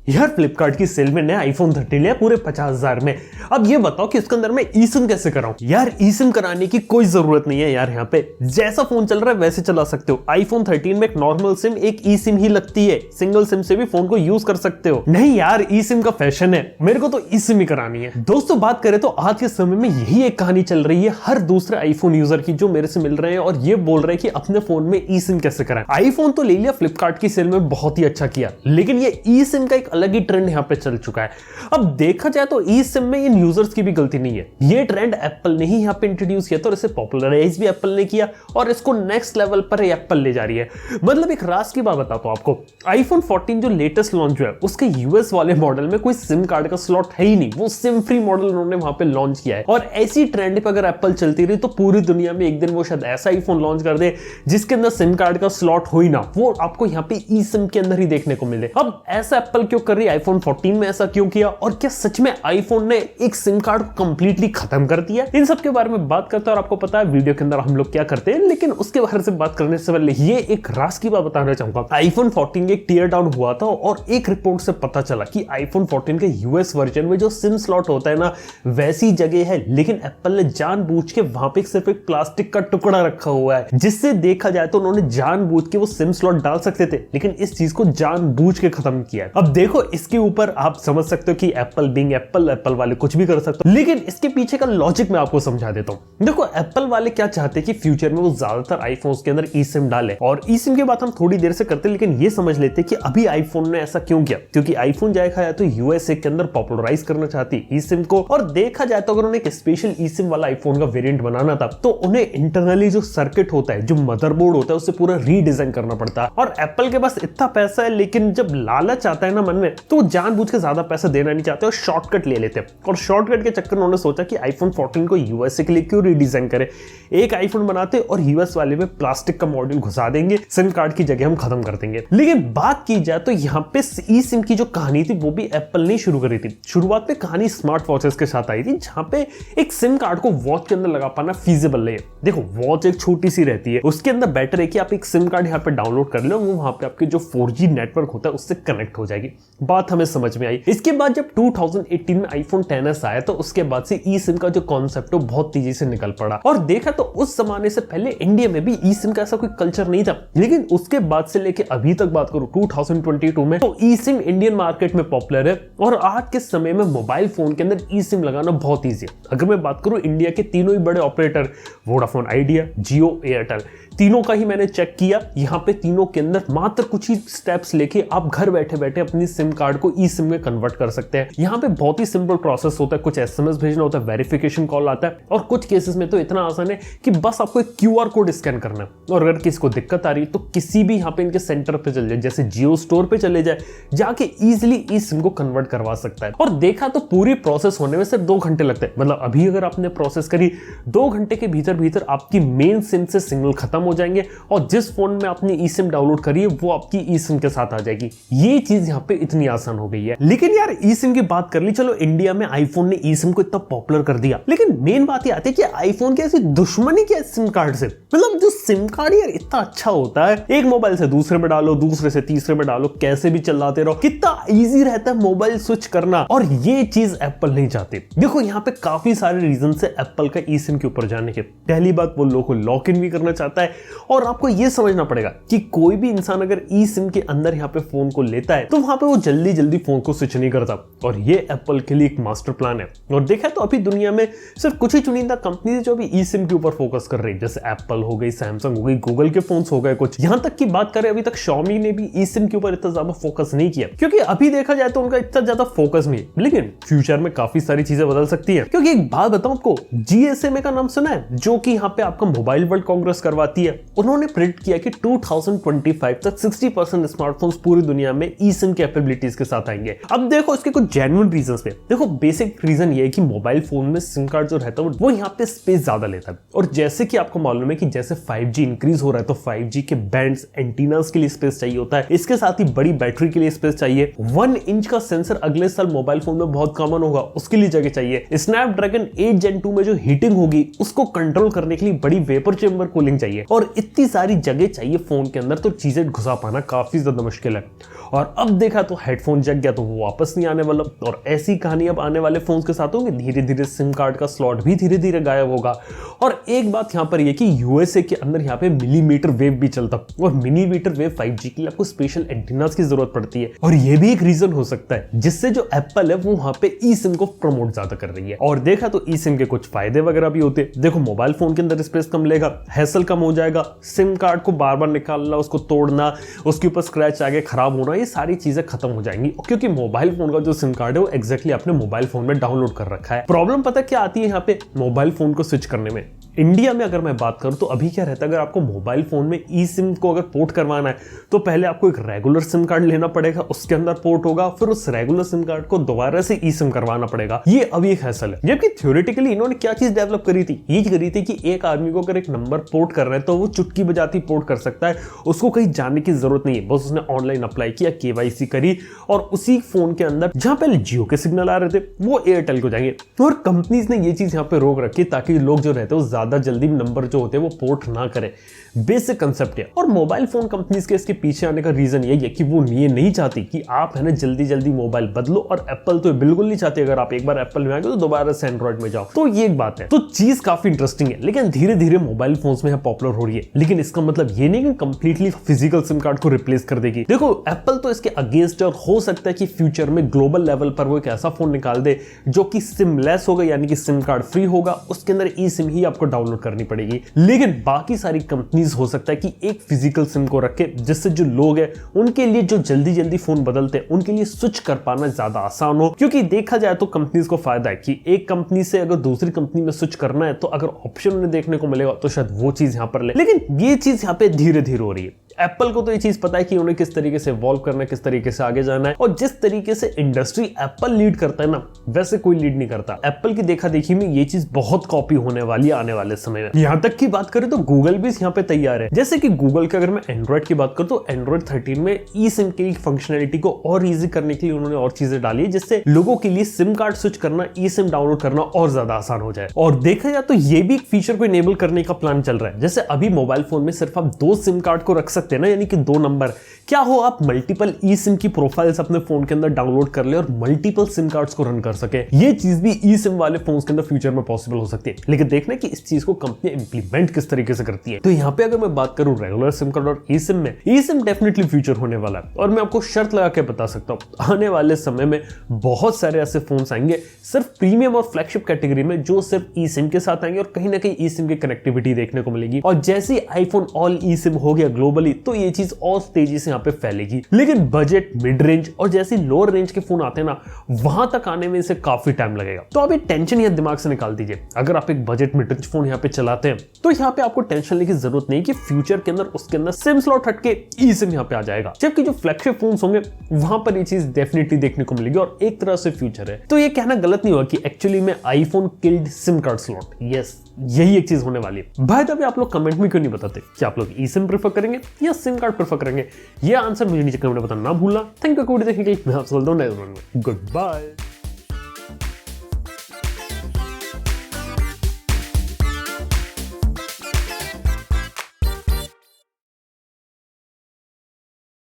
यार फ्लिपकार्ट की सेल में नया आईफोन 13 लिया पूरे 50,000 में। अब ये बताओ कि इसके अंदर मैं ई सिम कैसे कराऊं। यार ई सिम कराने की कोई जरूरत नहीं है यार, यहाँ पे जैसा फोन चल रहा है वैसे चला सकते हो। आईफोन 13 में एक नॉर्मल सिम एक ई सिम ही लगती है, सिंगल सिम से भी फोन को यूज कर सकते हो। नहीं यार ई सिम का फैशन है, मेरे को तो ई सिम ही करानी है। दोस्तों बात करें तो आज के समय में यही एक कहानी चल रही है हर दूसरे आईफोन यूजर की, जो मेरे से मिल रहे हैं और ये बोल रहे हैं कि अपने फोन में ई सिम कैसे कराएं। आईफोन तो ले लिया, फ्लिपकार्ट की सेल में बहुत ही अच्छा किया, लेकिन ये ई सिम का एक अलग ही ट्रेंड यहाँ पे चल चुका है। अब देखा जाए तो ई सिम में इन यूजर्स की भी गलती नहीं है, ये ट्रेंड एप्पल ने ही यहाँ पे इंट्रोड्यूस किया था और इसे पॉपुलराइज भी एप्पल ने किया और इसको नेक्स्ट लेवल पर एप्पल ले जा रही है। मतलब एक राज की बात बताता हूं आपको, आईफोन 14 जो लेटेस्ट लॉन्च हुआ है उसके यूएस वाले मॉडल में कोई सिम कार्ड का स्लॉट है ही नहीं, वो सिम फ्री मॉडल उन्होंने वहां पे लॉन्च किया है। और ऐसी ट्रेंड पे अगर एप्पल चलती रही तो पूरी दुनिया में एक दिन वो शायद ऐसा आईफोन लॉन्च कर दे जिसके अंदर सिम कार्ड का स्लॉट हो ही ना, वो आपको यहाँ पे ई सिम के अंदर ही देखने को मिले। अब ऐसा एप्पल क्यों कर रही है, आईफोन 14 में ऐसा क्यों किया, और क्या सच में आईफोन ने एक सिम कार्ड को कंप्लीटली खत्म कर दिया? इन सब के बारे में बात करते हैं और आपको पता है वीडियो के अंदर हम लोग क्या करते हैं, लेकिन उसके बारे से बात करने से पहले ये एक राज की बात बताना चाहूंगा। आईफोन 14 एक टीयर डाउन हुआ था और एक रिपोर्ट से पता चला कि आईफोन 14 के यूएस वर्जन में जो सिम स्लॉट होता है ना वैसी जगह है, लेकिन एप्पल ने जानबूझ के वहां पे सिर्फ एक प्लास्टिक का टुकड़ा रखा हुआ है, जिससे देखा जाए तो उन्होंने जानबूझ के वो सिम स्लॉट डाल सकते थे, लेकिन इस चीज को जानबूझ के खत्म किया है। अब देखो इसके ऊपर आप समझ सकते हो कि एप्पल बीइंग एप्पल वाले कुछ भी कर सकते हो, लेकिन इसके पीछे का लॉजिक मैं आपको समझा देता हूं। देखो एप्पल वाले क्या चाहते हैं कि फ्यूचर में वो ज्यादातर आईफोन्स के अंदर ई सिम डाले, और ई सिम की बात हम थोड़ी देर से करते हैं, लेकिन ये समझ लेते हैं कि अभी आईफोन ने ऐसा क्यों किया, क्योंकि आईफोन जाए तो यूएसए के अंदर पॉपुलराइज करना चाहती ई सिम को। और देखा जाए तो अगर उन्हें एक स्पेशल ई सिम वाला आईफोन का वेरिएंट बनाना था तो उन्हें इंटरनली जो सर्किट होता है, जो मदरबोर्ड होता है, उसे पूरा रीडिजाइन करना पड़ता है। और एप्पल के पास इतना पैसा है, लेकिन जब लालच आता है ना मन में तो जानबूझ के ज्यादा पैसा देना नहीं चाहते और शॉर्टकट ले लेते हैं। और शॉर्टकट के चक्कर में उन्होंने सोचा कि आईफोन 14 को यूएसए के लिए क्यों रीडिजाइन करे, एक आईफोन बनाते और यूएस वाले में प्लास्टिक का मॉड्यूल घुसा देंगे, सिम कार्ड की जगह हम खत्म कर देंगे। लेकिन बात की जाए तो यहाँ पे ई सिम की जो कहानी थी वो भी एप्पल ने शुरू करी थी। शुरुआत में कहानी स्मार्ट वॉचेस के साथ आई थी, जहां पे एक सिम कार्ड को वॉच के अंदर लगा पाना फीजिबल नहीं है। देखो वॉच एक छोटी सी रहती है, उसके अंदर बेटर है कि आप एक सिम कार्ड यहाँ पे डाउनलोड कर लो, वो वहां पे आपके जो 4G नेटवर्क होता है उससे कनेक्ट हो जाएगी। बात हमें समझ में आई। इसके बाद जब 2018 में आईफोन XS आया तो उसके बाद से ई सिम का जो कॉन्सेप्ट है बहुत तेजी से निकल पड़ा। और देखा तो उस जमाने से पहले इंडिया में भी ई सिम का ऐसा कोई कल्चर नहीं था, लेकिन उसके बाद से लेके अभी तक बात करूं 2022 में तो ई सिम इंडियन मार्केट में पॉपुलर है। और आज के समय में मोबाइल फोन के अंदर ई सिम लगाना बहुत ईजी है। अगर मैं बात करूं इंडिया के तीनों ही बड़े ऑपरेटर वोडाफोन आइडिया, जियो, एयरटेल, तीनों का ही मैंने चेक किया, यहाँ पे तीनों के अंदर मात्र कुछ ही स्टेप्स लेके आप घर बैठे बैठे अपनी सिम कार्ड को ई सिम में कन्वर्ट कर सकते हैं। यहाँ पे बहुत ही सिंपल प्रोसेस होता है, कुछ एसएमएस भेजना होता है, वेरिफिकेशन कॉल आता है, और कुछ केसेस में तो इतना आसान है कि बस आपको एक क्यूआर कोड स्कैन करना है। और अगर किसी को दिक्कत आ रही है तो किसी भी यहाँ पे इनके सेंटर पे चले जाए, जैसे जियो स्टोर पे चले जाए, जाके इजिली ई सिम को कन्वर्ट करवा सकता है। और देखा तो पूरी प्रोसेस होने में सिर्फ 2 घंटे लगते हैं। मतलब अभी अगर आपने प्रोसेस करी 2 घंटे के भीतर आपकी मेन सिम से सिग्नल खत्म हो जाएंगे और जिस फोन में आपने ई सिम डाउनलोड करी है वो आपकी ई सिम के साथ आ जाएगी। ये चीज यहाँ पे इतनी आसान हो गई है। लेकिन यार ई सिम की बात कर ली, चलो इंडिया में आईफोन ने ई सिम को इतना पॉपुलर कर दिया, लेकिन मेन बात ये आती है कि आईफोन की ऐसी दुश्मनी क्या है सिम कार्ड से। मतलब जो सिम कार्ड यार इतना अच्छा होता है, एक मोबाइल से दूसरे में डालो, दूसरे से तीसरे में डालो, कैसे भी चलाते रहो, कितना इजी रहता है मोबाइल स्विच करना। और ये चीज एप्पल नहीं चाहती। देखो यहाँ पे काफी सारे रीजन है एप्पल का ई सिम के ऊपर जाने के। पहली बात, वो लोगों को लॉक इन भी करना चाहता है, और आपको यह समझना पड़ेगा कि कोई भी इंसान अगर ई सिम के अंदर यहाँ पे फोन को लेता है तो वहां पे वो जल्दी जल्दी फोन को स्विच नहीं करता, और ये एप्पल के लिए एक मास्टर प्लान है। और देखा तो अभी दुनिया में सिर्फ कुछ ही चुनिंदा कंपनी जो अभी ई सिम के ऊपर फोकस कर रही है, जैसे एप्पल हो गई, सैमसंग हो गई, गूगल के फोन्स हो गए कुछ। यहां तक की बात करें अभी तक Xiaomi ने भी ई सिम के ऊपर इतना ज्यादा फोकस नहीं किया, क्योंकि अभी देखा जाए तो उनका इतना ज्यादा फोकस नहीं है। लेकिन फ्यूचर में काफी सारी चीजें बदल सकती है, क्योंकि एक बात बताऊं आपको, GSMA का नाम सुना है, जो कि यहाँ पे आपका मोबाइल वर्ल्ड कांग्रेस करवाती है। उन्होंने प्रेडिक्ट किया कि 2025 तक 60% स्मार्टफोन्स पूरी दुनिया में ई सिम कैपेबिलिटीज के साथ आएंगे। अब देखो इसके कुछ जेन्युइन रीजंस पे। देखो बेसिक रीजन ये है कि मोबाइल फोन में सिम कार्ड जो रहता है वो यहाँ पे स्पेस ज्यादा लेता है, और जैसे कि आपको मालूम है कि जैसे 5G इंक्रीज हो रहा है तो 5G के बैंड्स, एंटीनास के लिए स्पेस चाहिए होता है। इसके साथ ही बड़ी बैटरी के लिए स्पेस चाहिए। 1 इंच का सेंसर अगले साल मोबाइल फोन में बहुत कॉमन होगा, उसके लिए जगह चाहिए। स्नैपड्रैगन 8 Gen 2 में जो हीटिंग होगी उसको कंट्रोल करने के लिए बड़ी वेपर चेंबर कूलिंग चाहिए। और इतनी सारी जगह चाहिए फोन के अंदर, तो चीजें घुसा पाना काफी ज्यादा मुश्किल है। और अब देखा तो हेडफोन जग गया तो वो वापस नहीं आने वाला, और ऐसी कहानी अब आने वाले फोन के साथ होगी। धीरे धीरे सिम कार्ड का स्लॉट भी धीरे धीरे गायब होगा। और एक बात यहाँ पर यह कि यूएसए के अंदर यहाँ पे मिलीमीटर वेव भी चलता, और मिलीमीटर वेव 5G के लिए आपको स्पेशल एंटीनास की जरूरत पड़ती है। और ये भी एक रीजन हो सकता है जिससे जो एप्पल है वो वहां पे ई सिम को प्रमोट ज्यादा कर रही है। और देखा तो ई सिम के कुछ फायदे वगैरह भी होते हैं। देखो, मोबाइल फोन के अंदर स्पेस कम लेगा, हैसल कम हो जाएगा, सिम कार्ड को बार बार निकालना, उसको तोड़ना, उसके ऊपर स्क्रैच आगे खराब होना, ये सारी चीजें खत्म हो जाएंगी, क्योंकि मोबाइल फोन का जो सिम कार्ड है वो एग्जैक्टली आपने मोबाइल फोन में डाउनलोड कर रखा है। प्रॉब्लम पता क्या आती है यहाँ पे मोबाइल फोन को स्विच करने में। इंडिया में अगर मैं बात करूं तो अभी क्या रहता है, अगर आपको मोबाइल फोन में ई सिम को अगर पोर्ट करवाना है तो पहले आपको एक रेगुलर सिम कार्ड लेना पड़ेगा, उसके अंदर पोर्ट होगा, फिर उस रेगुलर सिम कार्ड को दोबारा से ई सिम करवाना पड़ेगा। ये अभी एक हैसल है। जबकि थ्योरेटिकली इन्होंने क्या चीज डेवलप करी थी, ये करी थी कि एक आदमी को अगर एक नंबर पोर्ट कर रहे हैं तो वो चुटकी बजाती पोर्ट कर सकता है, उसको कहीं जाने की जरूरत नहीं है, बस उसने ऑनलाइन अप्लाई किया, केवाईसी करी, और उसी फोन के अंदर जहां पहले जियो के सिग्नल आ रहे थे वो एयरटेल को जाएंगे। और कंपनीज ने ये चीज यहाँ पे रोक रखी ताकि लोग जो रहते हैं वो ज्यादा जल्दी नंबर जो होते हैं वो पोर्ट ना करें। बेसिक कंसेप्ट है। और मोबाइल फोन कंपनीज के इसके पीछे आने का रीजन यही है कि वो ये नहीं चाहती कि आप है ना जल्दी जल्दी मोबाइल बदलो, और एप्पल तो बिल्कुल नहीं चाहती अगर आप एक बार एप्पल में आ गए तो दोबारा से एंड्रॉइड में जाओ। तो ये एक बात है। तो चीज काफी इंटरेस्टिंग है, लेकिन धीरे धीरे मोबाइल फोन्स में पॉपुलर हो रही है। लेकिन इसका मतलब ये नहीं कि कंप्लीटली फिजिकल सिम कार्ड को रिप्लेस कर देगी। देखो, एप्पल तो इसके अगेंस्ट है, और हो सकता है कि फ्यूचर में ग्लोबल लेवल पर वो एक ऐसा फोन निकाल दे जो कि सिमलेस होगा, यानी कि सिम कार्ड फ्री होगा, उसके अंदर ई सिम ही आपको डाउनलोड करनी पड़ेगी। लेकिन बाकी सारी कंपनीज हो सकता है कि एक फिजिकल सिम को रखे, जिससे जो लोग हैं उनके लिए जो जल्दी जल्दी फोन बदलते हैं उनके लिए स्विच कर पाना ज्यादा आसान हो। क्योंकि देखा जाए तो कंपनीज को फायदा है कि एक कंपनी से अगर दूसरी कंपनी में स्विच करना है तो अगर ऑप्शन उन्हें देखने को मिलेगा तो शायद वो चीज यहां पर ले। लेकिन ये चीज यहां पे धीरे धीरे हो रही है। एप्पल को तो ये चीज पता है कि उन्हें किस तरीके से इवॉल्व करना है, किस तरीके से आगे जाना है, और जिस तरीके से इंडस्ट्री एप्पल लीड करता है ना, वैसे कोई लीड नहीं करता। एप्पल की देखा देखी में ये चीज बहुत कॉपी होने वाली है आने वाले समय में। यहां तक की बात करें तो गूगल भी यहाँ पे तैयार है। जैसे कि गूगल के अगर मैं एंड्रॉइड की बात करूं तो एंड्रॉइड 13 में ई सिम की फंक्शनलिटी को और इजी करने के लिए उन्होंने और चीजें डाली है, जिससे लोगों के लिए सिम कार्ड स्विच करना, ई सिम डाउनलोड करना और ज्यादा आसान हो जाए। और देखा जाए तो ये भी एक फीचर को इनेबल करने का प्लान चल रहा है। जैसे अभी मोबाइल फोन में सिर्फ आप 2 सिम कार्ड को रख सकते हैं ना, यानी कि 2 नंबर। क्या हो आप मल्टीपल ई सिम की प्रोफाइल्स अपने फोन के अंदर डाउनलोड कर ले और मल्टीपल सिम कार्ड्स को रन कर सके। ये चीज भी ई सिम वाले फोन्स के अंदर फ्यूचर में पॉसिबल हो सकती है। लेकिन देखना कि इस चीज को कंपनी इंप्लीमेंट किस तरीके से करती है। तो यहाँ पे अगर मैं बात करूं रेगुलर सिम कार्ड और ई सिम में, ई सिम डेफिनेटली फ्यूचर होने वाला है। और मैं आपको शर्त लगा के बता सकता हूं, आने वाले समय में बहुत सारे ऐसे फोन्स आएंगे सिर्फ प्रीमियम और फ्लैगशिप कैटेगरी में, जो सिर्फ ई सिम के साथ आएंगे और कहीं ना कहीं ई सिम की कनेक्टिविटी देखने को मिलेगी। और जैसे ही आईफोन ऑल ई सिम हो गया ग्लोबली, तो ये चीज और तेजी से यहाँ पे फैलेगी। लेकिन बजट, मिड रेंज और जैसे लोअर रेंज के फोन आते हैं ना, वहां तक आने में इसे काफी टाइम लगेगा। तो आप ये टेंशन यहाँ दिमाग से निकाल दीजिए। अगर आप एक बजट मिड रेंज फोन यहाँ पे चलाते हैं तो यहाँ पे आपको टेंशन लेने की जरूरत नहीं कि फ्यूचर के अंदर उसके अंदर सिम स्लॉट हटके ई सिम यहाँ पे आ जाएगा। जबकि जो फ्लैगशिप फोन्स होंगे वहां पर ये चीज डेफिनेटली देखने को मिलेगी और एक तरह से फ्यूचर है। तो ये कहना गलत नहीं हुआ कि एक्चुअली में iPhone killed SIM card slot. Yes, यही एक चीज होने वाली है। भाई तभी आप लोग कमेंट में क्यों नहीं बताते कि आप लोग ई सिम प्रेफर करेंगे या सिम कार्ड प्रेफर करेंगे? ये आंसर मुझे नीचे कमेंट में बताना ना भूलना। थैंक यू वीडियो देखने के लिए। मैं आपसे बोलता हूं गुड बाय।